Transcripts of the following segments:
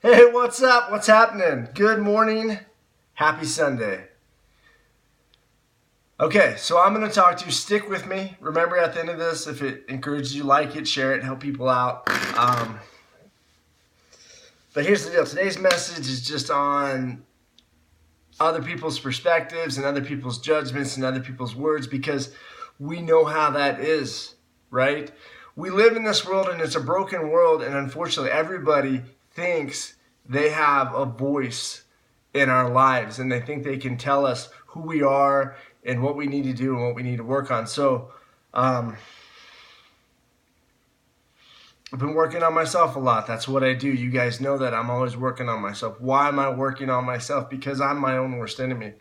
Hey, what's up? What's happening? Good morning. Happy Sunday. Okay, so I'm going to talk to you. Stick with me. Remember, at the end of this, if it encourages you, like it, share it, help people out. But here's the deal. Today's message is just on other people's perspectives and other people's judgments and other people's words, because we know how that is, right? We live in this world, and it's a broken world, and unfortunately everybody thinks they have a voice in our lives, and they think they can tell us who we are and what we need to do and what we need to work on. So I've been working on myself a lot. That's what I do. You guys know that I'm always working on myself. Why am I working on myself? Because I'm my own worst enemy.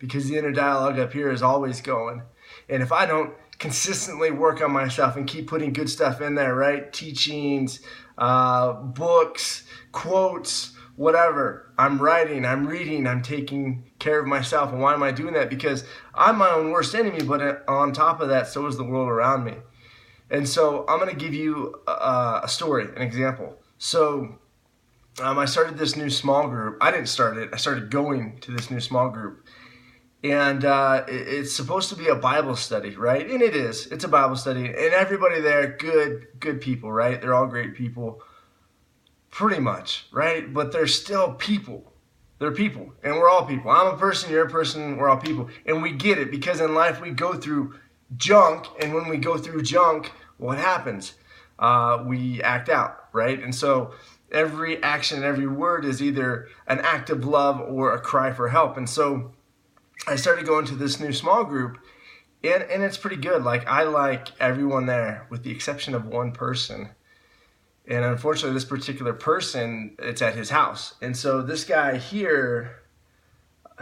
Because the inner dialogue up here is always going. And if I don't consistently work on myself and keep putting good stuff in there, right? Teachings, books, quotes, whatever. I'm writing, I'm reading, I'm taking care of myself. And why am I doing that? Because I'm my own worst enemy, but on top of that, so is the world around me. And so I'm going to give you a story, an example. So I started this new small group. I didn't start it. I started going to this new small group. And it's supposed to be a Bible study, right? And it is. It's a Bible study. And everybody there, good people, right? They're all great people, pretty much, right? But they're still people. They're people, and we're all people. I'm a person, you're a person, we're all people. And we get it, because in life we go through junk, and when we go through junk, what happens? We act out, right? And so every action, every word is either an act of love or a cry for help. And so I started going to this new small group, and it's pretty good. Like, I like everyone there with the exception of one person. And unfortunately, this particular person, it's at his house. And so this guy here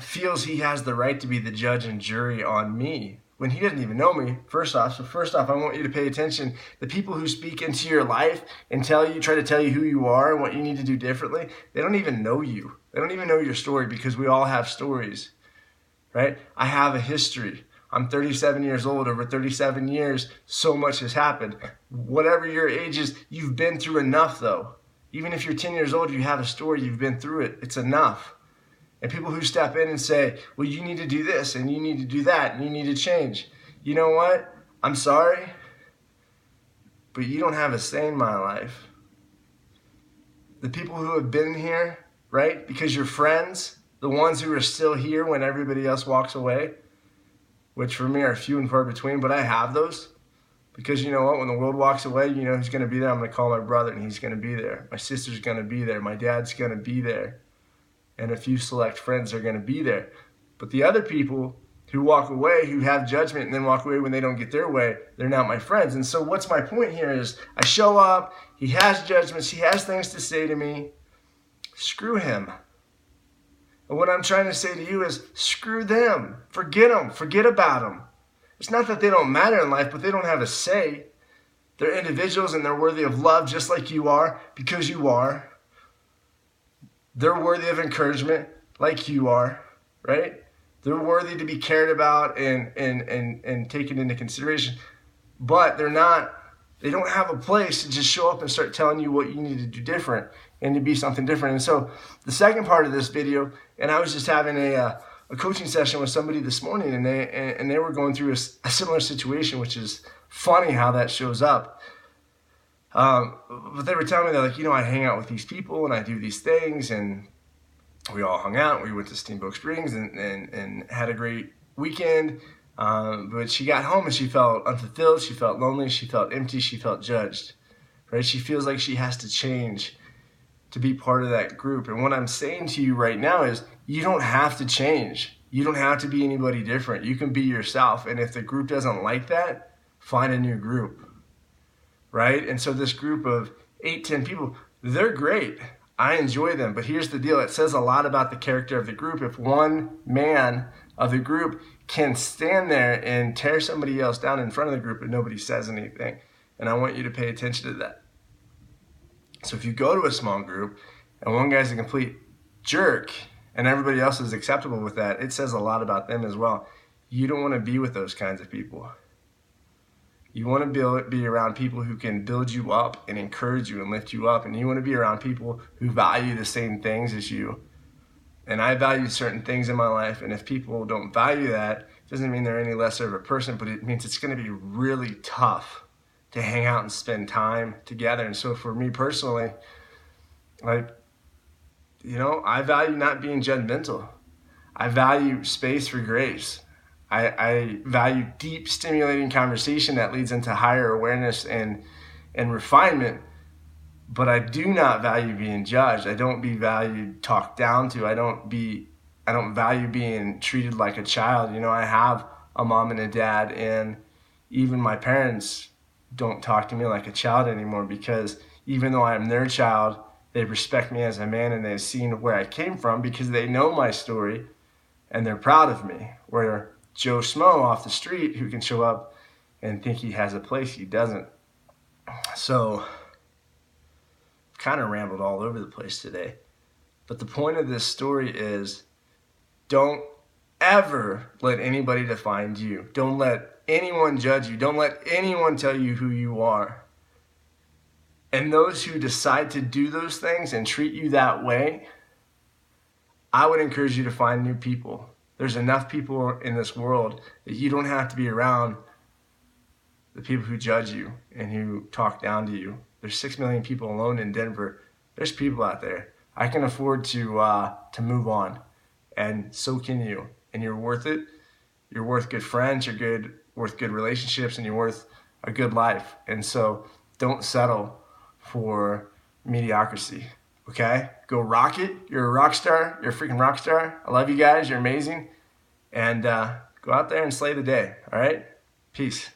feels he has the right to be the judge and jury on me when he doesn't even know me, first off. So first off, I want you to pay attention. The people who speak into your life and try to tell you who you are and what you need to do differently, they don't even know you. They don't even know your story, because we all have stories, right? I have a history. I'm 37 years old. Over 37 years, so much has happened. Whatever your age is, you've been through enough, though. Even if you're 10 years old, you have a story, you've been through it. It's enough. And people who step in and say, well, you need to do this, and you need to do that, and you need to change. You know what? I'm sorry, but you don't have a say in my life. The people who have been here, right? Because you're friends, the ones who are still here when everybody else walks away, which for me are few and far between, but I have those. Because you know what? When the world walks away, you know who's going to be there? I'm going to call my brother, and he's going to be there. My sister's going to be there. My dad's going to be there. And a few select friends are going to be there. But the other people who walk away, who have judgment and then walk away when they don't get their way, they're not my friends. And so what's my point here is, I show up, he has judgments, he has things to say to me. Screw him. And what I'm trying to say to you is, screw them. Forget them. Forget about them. It's not that they don't matter in life, but they don't have a say. They're individuals, and they're worthy of love just like you are, because you are. They're worthy of encouragement like you are, right? They're worthy to be cared about and taken into consideration. But they don't have a place to just show up and start telling you what you need to do different and to be something different. And so the second part of this video, and I was just having a coaching session with somebody this morning, and they were going through a similar situation, which is funny how that shows up. But they were telling me, they're like, I hang out with these people and I do these things, and we all hung out. We went to Steamboat Springs and had a great weekend. But she got home and she felt unfulfilled. She felt lonely. She felt empty. She felt judged, right? She feels like she has to change to be part of that group. And what I'm saying to you right now is, you don't have to change. You don't have to be anybody different. You can be yourself. And if the group doesn't like that, find a new group, right? And so this group of 8-10 people, they're great. I enjoy them. But here's the deal. It says a lot about the character of the group if one man of the group can stand there and tear somebody else down in front of the group and nobody says anything. And I want you to pay attention to that. So if you go to a small group and one guy's a complete jerk and everybody else is acceptable with that, it says a lot about them as well. You don't want to be with those kinds of people. You want to be around people who can build you up and encourage you and lift you up. And you want to be around people who value the same things as you. And I value certain things in my life. And if people don't value that, it doesn't mean they're any lesser of a person, but it means it's going to be really tough to hang out and spend time together. And so for me personally, like, I value not being judgmental. I value space for grace. I value deep, stimulating conversation that leads into higher awareness and refinement. But I do not value being judged. I don't be valued, talked down to. I don't value being treated like a child. I have a mom and a dad, and even my parents don't talk to me like a child anymore, because even though I am their child, they respect me as a man, and they've seen where I came from because they know my story and they're proud of me. Where Joe Schmo off the street, who can show up and think he has a place, he doesn't. So kind of rambled all over the place today. But the point of this story is, don't ever let anybody define you. Don't let anyone judge you. Don't let anyone tell you who you are. And those who decide to do those things and treat you that way, I would encourage you to find new people. There's enough people in this world that you don't have to be around the people who judge you and who talk down to you. There's 6 million people alone in Denver. There's people out there. I can afford to move on, and so can you. And you're worth it. You're worth good friends. You're worth good relationships, and you're worth a good life. And so don't settle for mediocrity. Okay? Go rock it. You're a rock star. You're a freaking rock star. I love you guys. You're amazing. And go out there and slay the day. All right? Peace.